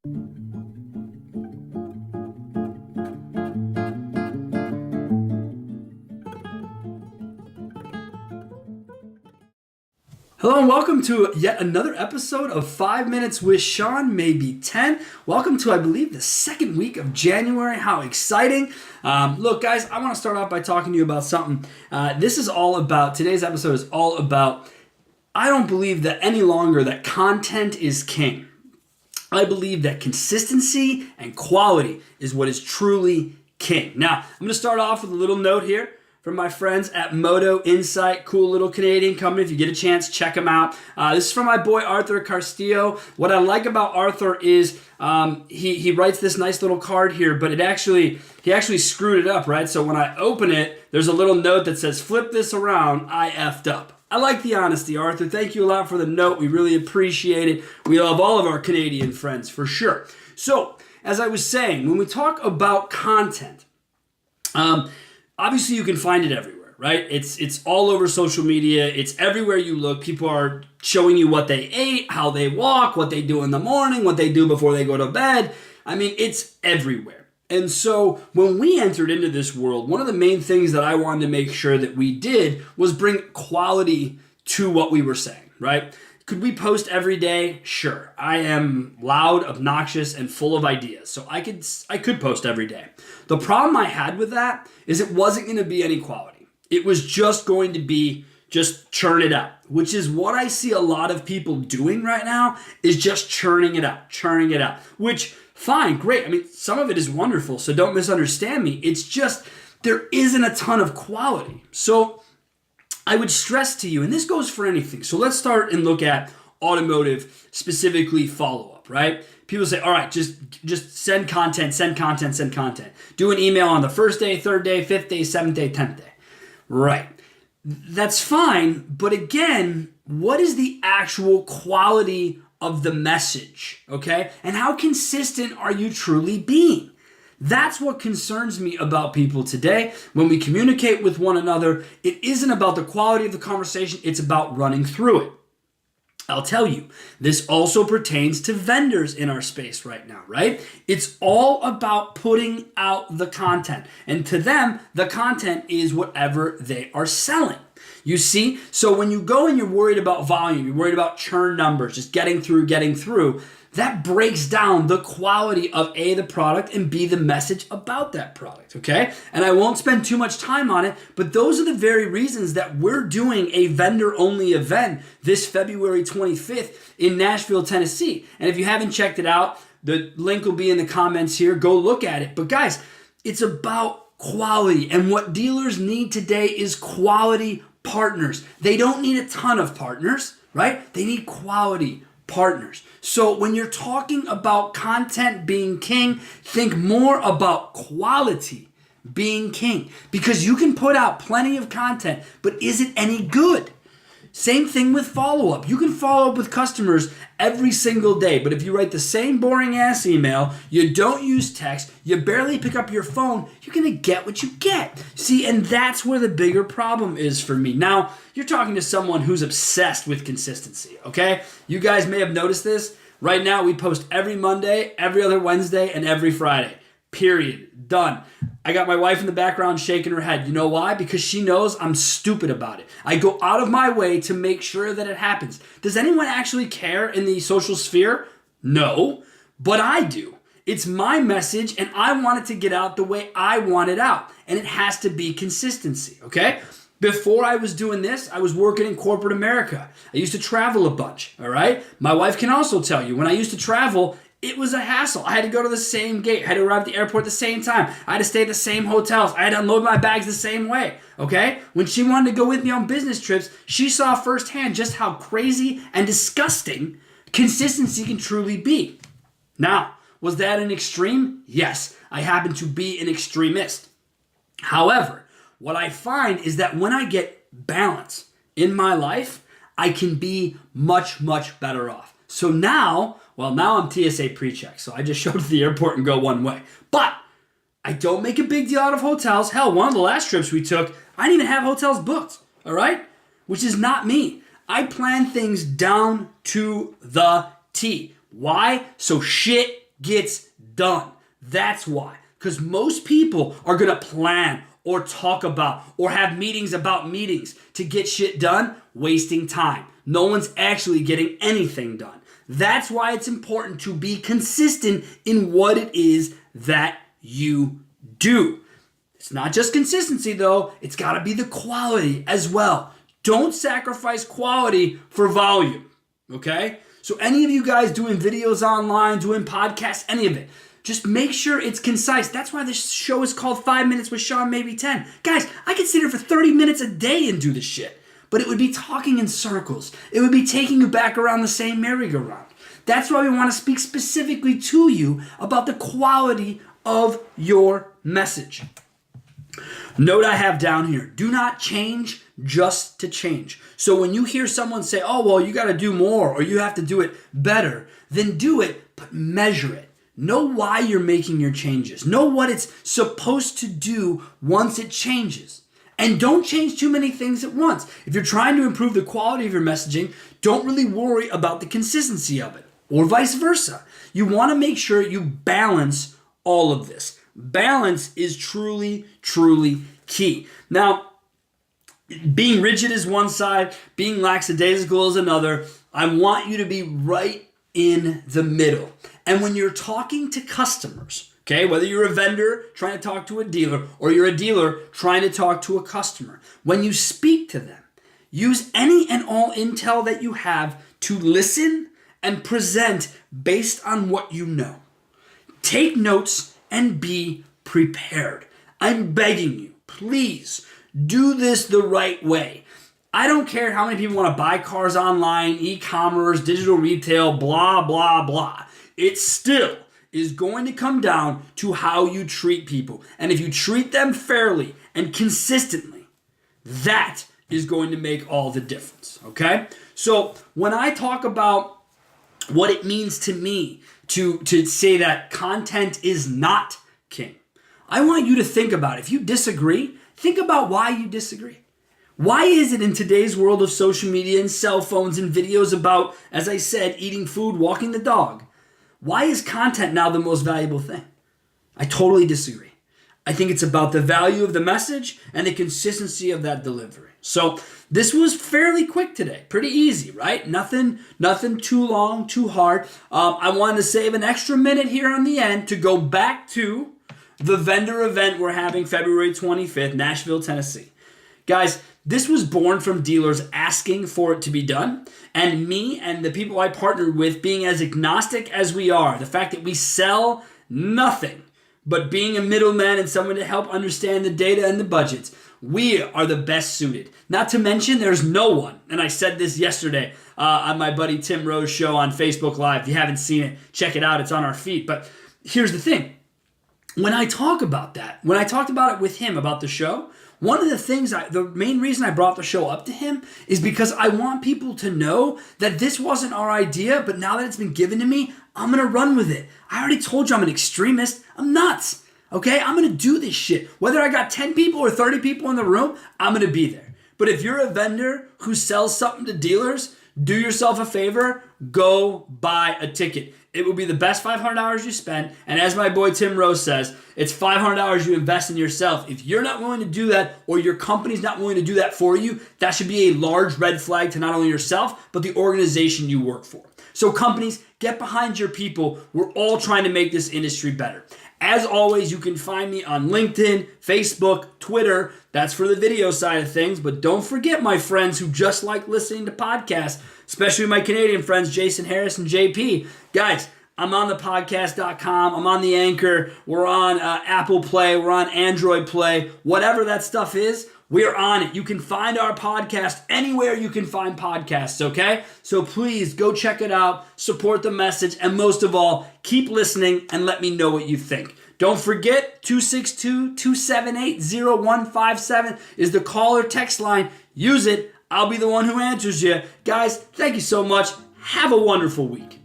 Hello and welcome to yet another episode of 5 Minutes with Sean, maybe 10. Welcome to, I believe, the second week of January. How exciting. Look, guys, I want to start off by talking to you about something. Today's episode is all about, I don't believe that any longer that content is king. I believe that consistency and quality is what is truly king. Now, I'm going to start off with a little note here from my friends at Moto Insight, cool little Canadian company. If you get a chance, check them out. This is from my boy Arthur Castillo. What I like about Arthur is he writes this nice little card here, but he actually screwed it up, right? So when I open it, there's a little note that says, "Flip this around, I effed up." I like the honesty, Arthur. Thank you a lot for the note. We really appreciate it. We love all of our Canadian friends, for sure. So, as I was saying, when we talk about content, obviously, you can find it everywhere, right? It's all over social media. It's everywhere you look. People are showing you what they ate, how they walk, what they do in the morning, what they do before they go to bed. I mean, it's everywhere. And so when we entered into this world, one of the main things that I wanted to make sure that we did was bring quality to what we were saying, right? Could we post every day? Sure. I am loud, obnoxious, and full of ideas. So I could post every day. The problem I had with that is it wasn't going to be any quality. It was just going to be just churn it out, which is what I see a lot of people doing right now, is just churning it out, which fine, great. I mean, some of it is wonderful, so don't misunderstand me. It's just there isn't a ton of quality. So I would stress to you, and this goes for anything. So let's start and look at automotive, specifically follow-up, right? People say, all right, just send content. Do an email on the first day, third day, fifth day, seventh day, 10th day. Right. That's fine, but again, what is the actual quality of the message, okay? And how consistent are you truly being? That's what concerns me about people today. When we communicate with one another, it isn't about the quality of the conversation, it's about running through it. I'll tell you, this also pertains to vendors in our space right now, right? It's all about putting out the content. And to them, the content is whatever they are selling. You see? So when you go and you're worried about volume, you're worried about churn numbers, just getting through, that breaks down the quality of A, the product, and B, the message about that product, okay? And I won't spend too much time on it, but those are the very reasons that we're doing a vendor-only event this February 25th in Nashville, Tennessee. And if you haven't checked it out, the link will be in the comments here. Go look at it. But guys, it's about quality. And what dealers need today is quality partners. They don't need a ton of partners, right? They need quality partners. So when you're talking about content being king, think more about quality being king, because you can put out plenty of content, but is it any good? Same thing with follow-up. You can follow up with customers every single day, but if you write the same boring ass email, you don't use text, you barely pick up your phone, you're going to get what you get. See, and that's where the bigger problem is for me. Now, you're talking to someone who's obsessed with consistency, okay? You guys may have noticed this. Right now, we post every Monday, every other Wednesday, and every Friday. Period. Done. I got my wife in the background shaking her head. You know why? Because she knows I'm stupid about it. I go out of my way to make sure that it happens. Does anyone actually care in the social sphere? No, but I do. It's my message, and I want it to get out the way I want it out. And it has to be consistency, okay? Before I was doing this, I was working in corporate America. I used to travel a bunch, all right? My wife can also tell you, when I used to travel, it was a hassle. I had to go to the same gate. I had to arrive at the airport at the same time. I had to stay at the same hotels. I had to unload my bags the same way, okay? When she wanted to go with me on business trips, she saw firsthand just how crazy and disgusting consistency can truly be. Now, was that an extreme? Yes, I happen to be an extremist. However, what I find is that when I get balance in my life, I can be much, much better off. So now I'm TSA pre-check, so I just show up to the airport and go one way. But I don't make a big deal out of hotels. Hell, one of the last trips we took, I didn't even have hotels booked, all right? Which is not me. I plan things down to the T. Why? So shit gets done. That's why. Because most people are going to plan or talk about or have meetings about meetings to get shit done, wasting time. No one's actually getting anything done. That's why it's important to be consistent in what it is that you do. It's not just consistency though, it's got to be the quality as well. Don't sacrifice quality for volume, okay? So any of you guys doing videos online, doing podcasts, any of it, just make sure it's concise. That's why this show is called 5 Minutes with Sean, maybe 10. Guys, I could sit here for 30 minutes a day and do this shit. But it would be talking in circles. It would be taking you back around the same merry-go-round. That's why we want to speak specifically to you about the quality of your message. Note I have down here, do not change just to change. So when you hear someone say, oh, well, you got to do more or you have to do it better, then do it, but measure it. Know why you're making your changes. Know what it's supposed to do once it changes. And don't change too many things at once. If you're trying to improve the quality of your messaging, don't really worry about the consistency of it, or vice versa. You want to make sure you balance all of this. Balance is truly, truly key. Now, being rigid is one side, being lackadaisical is another. I want you to be right in the middle. And when you're talking to customers, okay, whether you're a vendor trying to talk to a dealer or you're a dealer trying to talk to a customer, when you speak to them, use any and all intel that you have to listen and present based on what you know. Take notes and be prepared. I'm begging you, please do this the right way. I don't care how many people want to buy cars online, e-commerce, digital retail, blah, blah, blah. It still is going to come down to how you treat people. And if you treat them fairly and consistently, that is going to make all the difference, okay? So when I talk about what it means to me to say that content is not king, I want you to think about it. If you disagree, think about why you disagree. Why is it in today's world of social media and cell phones and videos about, as I said, eating food, walking the dog, why is content now the most valuable thing? I totally disagree. I think it's about the value of the message and the consistency of that delivery. So this was fairly quick today. Pretty easy, right? Nothing too long, too hard. I wanted to save an extra minute here on the end to go back to the vendor event we're having February 25th, Nashville, Tennessee. Guys, this was born from dealers asking for it to be done, and me and the people I partnered with being as agnostic as we are, the fact that we sell nothing but being a middleman and someone to help understand the data and the budgets, we are the best suited. Not to mention there's no one, and I said this yesterday on my buddy Tim Rowe's show on Facebook Live. If you haven't seen it, check it out. It's on our feed. But here's the thing. When I talk about that, when I talked about it with him about the show, one of the things, the main reason I brought the show up to him is because I want people to know that this wasn't our idea, but now that it's been given to me, I'm going to run with it. I already told you I'm an extremist. I'm nuts. Okay? I'm going to do this shit. Whether I got 10 people or 30 people in the room, I'm going to be there. But if you're a vendor who sells something to dealers, do yourself a favor, go buy a ticket. It will be the best $500 you spend. And as my boy Tim Rowe says, it's $500 you invest in yourself. If you're not willing to do that, or your company's not willing to do that for you, that should be a large red flag to not only yourself, but the organization you work for. So companies, get behind your people. We're all trying to make this industry better. As always, you can find me on LinkedIn, Facebook, Twitter. That's for the video side of things. But don't forget, my friends who just like listening to podcasts, especially my Canadian friends, Jason Harris and JP. Guys, I'm on the podcast.com. I'm on the Anchor. We're on Apple Play. We're on Android Play. Whatever that stuff is, we're on it. You can find our podcast anywhere you can find podcasts, okay? So please go check it out, support the message, and most of all, keep listening and let me know what you think. Don't forget, 262-278-0157 is the call or text line. Use it. I'll be the one who answers you. Guys, thank you so much. Have a wonderful week.